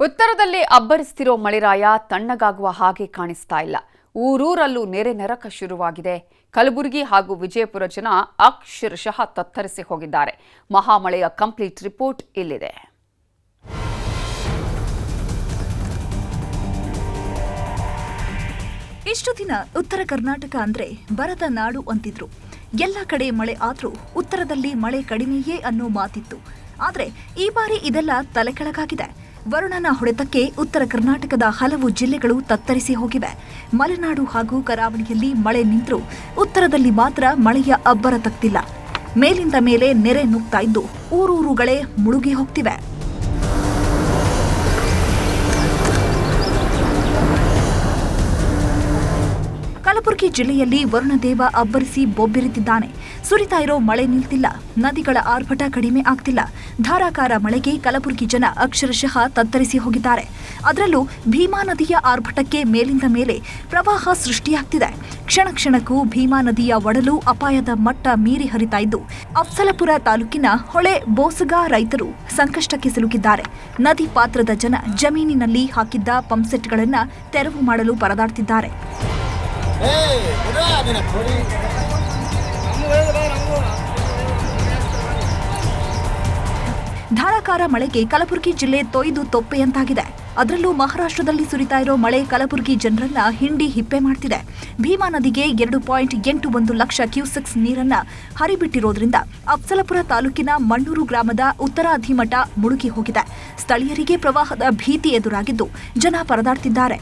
ಉತ್ತರದಲ್ಲಿ ಅಬ್ಬರಿಸುತ್ತಿರೋ ಮಳೆರಾಯ ತಣ್ಣಗಾಗುವ ಹಾಗೆ ಕಾಣಿಸ್ತಾ ಇಲ್ಲ. ಊರೂರಲ್ಲೂ ನೆರೆ ನರಕ ಶುರುವಾಗಿದೆ. ಕಲಬುರಗಿ ಹಾಗೂ ವಿಜಯಪುರ ಜನ ಅಕ್ಷರಶಃ ತತ್ತರಿಸಿ ಹೋಗಿದ್ದಾರೆ. ಮಹಾಮಳೆಯ ಕಂಪ್ಲೀಟ್ ರಿಪೋರ್ಟ್ ಇಲ್ಲಿದೆ. ಇಷ್ಟು ದಿನ ಉತ್ತರ ಕರ್ನಾಟಕ ಅಂದ್ರೆ ಬರದ ನಾಡು ಅಂತಿದ್ರು. ಎಲ್ಲ ಕಡೆ ಮಳೆ ಆದ್ರೂ ಉತ್ತರದಲ್ಲಿ ಮಳೆ ಕಡಿಮೆಯೇ ಅನ್ನೋ ಮಾತಿತ್ತು. ಆದ್ರೆ ಈ ಬಾರಿ ಇದೆಲ್ಲ ತಲೆಕೆಳಗಾಗಿದೆ. ವರುಣನ ಹೊಡೆತಕ್ಕೆ ಉತ್ತರ ಕರ್ನಾಟಕದ ಹಲವು ಜಿಲ್ಲೆಗಳು ತತ್ತರಿಸಿ ಹೋಗಿವೆ. ಮಲೆನಾಡು ಹಾಗೂ ಕರಾವಳಿಯಲ್ಲಿ ಮಳೆ ನಿಂತರೂ ಉತ್ತರದಲ್ಲಿ ಮಾತ್ರ ಮಳೆಯ ಅಬ್ಬರ ತಗ್ತಿಲ್ಲ. ಮೇಲಿಂದ ಮೇಲೆ ನೆರೆ ನುಗ್ತಾ ಇದ್ದು ಊರೂರುಗಳೇ ಮುಳುಗಿ ಹೋಗ್ತಿವೆ. ಕಲಬುರಗಿ ಜಿಲ್ಲೆಯಲ್ಲಿ ವರುಣದೇವ ಅಬ್ಬರಿಸಿ ಬೊಬ್ಬಿರಿತಿದ್ದಾನೆ. ಸುರಿತಾ ಇರೋ ಮಳೆ ನಿಲ್ತಿಲ್ಲ. ನದಿಗಳ ಆರ್ಭಟ ಕಡಿಮೆ ಆಗ್ತಿಲ್ಲ. ಧಾರಾಕಾರ ಮಳೆಗೆ ಕಲಬುರಗಿ ಜನ ಅಕ್ಷರಶಃ ತತ್ತರಿಸಿ ಹೋಗಿದ್ದಾರೆ. ಅದರಲ್ಲೂ ಭೀಮಾ ನದಿಯ ಆರ್ಭಟಕ್ಕೆ ಮೇಲಿಂದ ಮೇಲೆ ಪ್ರವಾಹ ಸೃಷ್ಟಿಯಾಗ್ತಿದೆ. ಕ್ಷಣ ಕ್ಷಣಕ್ಕೂ ಭೀಮಾ ನದಿಯ ಒಡಲು ಅಪಾಯದ ಮಟ್ಟ ಮೀರಿ ಹರಿತಾ ಇದ್ದು ಅಫ್ಸಲಪುರ ತಾಲೂಕಿನ ಹೊಳೆ ಬೋಸಗ ರೈತರು ಸಂಕಷ್ಟಕ್ಕೆ ಸಿಲುಕಿದ್ದಾರೆ. ನದಿ ಪಾತ್ರದ ಜನ ಜಮೀನಿನಲ್ಲಿ ಹಾಕಿದ್ದ ಪಂಪ್ಸೆಟ್ಗಳನ್ನು ತೆರವು ಮಾಡಲು ಪರದಾಡ್ತಿದ್ದಾರೆ. ಧಾರಾಕಾರ ಮಳೆಗೆ ಕಲಬುರಗಿ ಜಿಲ್ಲೆ ತೊಯ್ದು ತೊಪ್ಪೆಯಂತಾಗಿದೆ. ಅದರಲ್ಲೂ ಮಹಾರಾಷ್ಟ್ರದಲ್ಲಿ ಸುರಿತಾ ಇರೋ ಮಳೆ ಕಲಬುರಗಿ ಜನರನ್ನ ಹಿಂಡಿ ಹಿಪ್ಪೆ ಮಾಡ್ತಿದೆ. ಭೀಮಾ ನದಿಗೆ 2.81 ಲಕ್ಷ ಕ್ಯೂಸೆಕ್ಸ್ ನೀರನ್ನ ಹರಿಬಿಟ್ಟಿರೋದ್ರಿಂದ ಅಫ್ಸಲಪುರ ತಾಲೂಕಿನ ಮಣ್ಣೂರು ಗ್ರಾಮದ ಉತ್ತರಾಧಿಮಠ ಮುಳುಗಿ ಹೋಗಿದೆ. ಸ್ಥಳೀಯರಿಗೆ ಪ್ರವಾಹದ ಭೀತಿ ಎದುರಾಗಿದ್ದು ಜನ ಪರದಾಡ್ತಿದ್ದಾರೆ.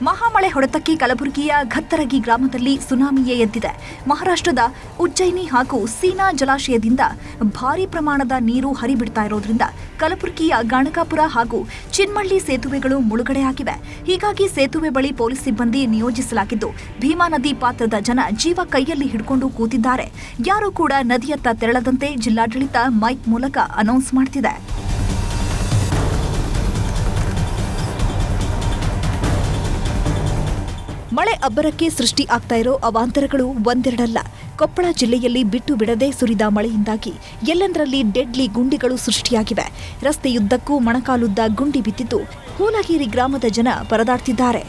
ಮಹಾಮಳೆ ಹೊಡೆತಕ್ಕೆ ಕಲಬುರಗಿಯ ಘತ್ತರಗಿ ಗ್ರಾಮದಲ್ಲಿ ಸುನಾಮಿಯೇ ಎದ್ದಿದೆ. ಮಹಾರಾಷ್ಟ್ರದ ಉಜ್ಜಯಿನಿ ಹಾಗೂ ಸೀನಾ ಜಲಾಶಯದಿಂದ ಭಾರೀ ಪ್ರಮಾಣದ ನೀರು ಹರಿಬಿಡ್ತಾ ಇರೋದ್ರಿಂದ ಕಲಬುರಗಿಯ ಗಾಣಗಾಪುರ ಹಾಗೂ ಚಿನ್ಮಳ್ಳಿ ಸೇತುವೆಗಳು ಮುಳುಗಡೆಯಾಗಿವೆ. ಹೀಗಾಗಿ ಸೇತುವೆ ಬಳಿ ಪೊಲೀಸ್ ಸಿಬ್ಬಂದಿ ನಿಯೋಜಿಸಲಾಗಿದ್ದು ಭೀಮಾ ನದಿ ಪಾತ್ರದ ಜನ ಜೀವ ಕೈಯಲ್ಲಿ ಹಿಡ್ಕೊಂಡು ಕೂತಿದ್ದಾರೆ. ಯಾರೂ ಕೂಡ ನದಿಯತ್ತ ತೆರಳದಂತೆ ಜಿಲ್ಲಾಡಳಿತ ಮೈಕ್ ಮೂಲಕ ಅನೌನ್ಸ್ ಮಾಡ್ತಿದೆ. ಮಳೆ ಅಬ್ಬರಕ್ಕೆ ಸೃಷ್ಟಿ ಆಗ್ತಾ ಇರೋ ಅವಾಂತರಗಳು ಒಂದೆರಡಲ್ಲ. ಕೊಪ್ಪಳ ಜಿಲ್ಲೆಯಲ್ಲಿ ಬಿಟ್ಟು ಬಿಡದೆ ಸುರಿದ ಮಳೆಯಿಂದಾಗಿ ಎಲ್ಲೆಂದರಲ್ಲಿ ಡೆಡ್ಲಿ ಗುಂಡಿಗಳು ಸೃಷ್ಟಿಯಾಗಿವೆ. ರಸ್ತೆಯುದ್ದಕ್ಕೂ ಮೊಣಕಾಲುದ್ದ ಗುಂಡಿ ಬಿದ್ದಿದ್ದು ಹೂಲಗೇರಿ ಗ್ರಾಮದ ಜನ ಪರದಾಡ್ತಿದ್ದಾರೆ.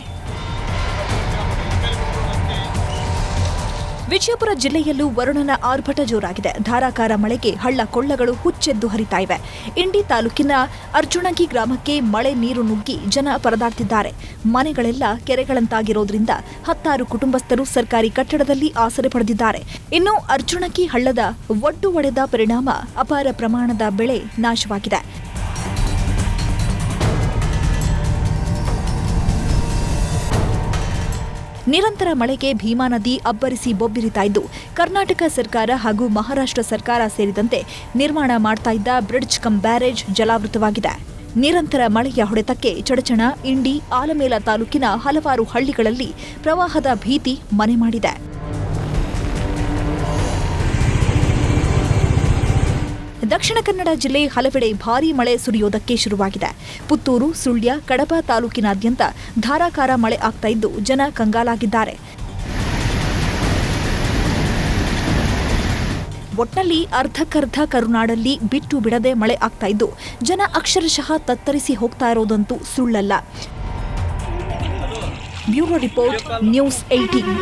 ವಿಜಯಪುರ ಜಿಲ್ಲೆಯಲ್ಲೂ ವರುಣನ ಆರ್ಭಟ ಜೋರಾಗಿದೆ. ಧಾರಾಕಾರ ಮಳೆಗೆ ಹಳ್ಳ ಕೊಳ್ಳಗಳು ಹುಚ್ಚೆದ್ದು ಹರಿತಾ ಇವೆ. ಇಂಡಿ ತಾಲೂಕಿನ ಅರ್ಜುಣಗಿ ಗ್ರಾಮಕ್ಕೆ ಮಳೆ ನೀರು ನುಗ್ಗಿ ಜನ ಪರದಾಡ್ತಿದ್ದಾರೆ. ಮನೆಗಳೆಲ್ಲ ಕೆರೆಗಳಂತಾಗಿರೋದ್ರಿಂದ 10 ಕುಟುಂಬಸ್ಥರು ಸರ್ಕಾರಿ ಕಟ್ಟಡದಲ್ಲಿ ಆಸರೆ ಪಡೆದಿದ್ದಾರೆ. ಇನ್ನು ಅರ್ಜುಣಗಿ ಹಳ್ಳದ ಒಡ್ಡು ಒಡೆದ ಪರಿಣಾಮ ಅಪಾರ ಪ್ರಮಾಣದ ಬೆಳೆ ನಾಶವಾಗಿದೆ. ನಿರಂತರ ಮಳೆಗೆ ಭೀಮಾ ನದಿ ಅಬ್ಬರಿಸಿ ಬೊಬ್ಬಿರಿತಾ ಇದ್ದು ಕರ್ನಾಟಕ ಸರ್ಕಾರ ಹಾಗೂ ಮಹಾರಾಷ್ಟ್ರ ಸರ್ಕಾರ ಸೇರಿದಂತೆ ನಿರ್ಮಾಣ ಮಾಡ್ತಾ ಇದ್ದ ಬ್ರಿಡ್ಜ್ ಕಮ್ ಬ್ಯಾರೇಜ್ ಜಲಾವೃತವಾಗಿದೆ. ನಿರಂತರ ಮಳೆಯ ಹೊಡೆತಕ್ಕೆ ಚಡಚಣ, ಇಂಡಿ, ಆಲಮೇಲ ತಾಲೂಕಿನ ಹಲವಾರು ಹಳ್ಳಿಗಳಲ್ಲಿ ಪ್ರವಾಹದ ಭೀತಿ ಮನೆ ಮಾಡಿದೆ. ದಕ್ಷಿಣ ಕನ್ನಡ ಜಿಲ್ಲೆ ಹಲವೆಡೆ ಭಾರೀ ಮಳೆ ಸುರಿಯೋದಕ್ಕೆ ಶುರುವಾಗಿದೆ. ಪುತ್ತೂರು, ಸುಳ್ಯ, ಕಡಬ ತಾಲೂಕಿನಾದ್ಯಂತ ಧಾರಾಕಾರ ಮಳೆ ಆಗ್ತಾ ಇದ್ದು ಜನ ಕಂಗಾಲಾಗಿದ್ದಾರೆ. ಒಟ್ನಲ್ಲಿ ಅರ್ಧಕ್ಕರ್ಧ ಕರುನಾಡಲ್ಲಿ ಬಿಟ್ಟು ಬಿಡದೆ ಮಳೆ ಆಗ್ತಾ ಇದ್ದು ಜನ ಅಕ್ಷರಶಃ ತತ್ತರಿಸಿ ಹೋಗ್ತಾ ಇರೋದಂತೂ ಸುಳ್ಳಲ್ಲ. Bureau report, news 18.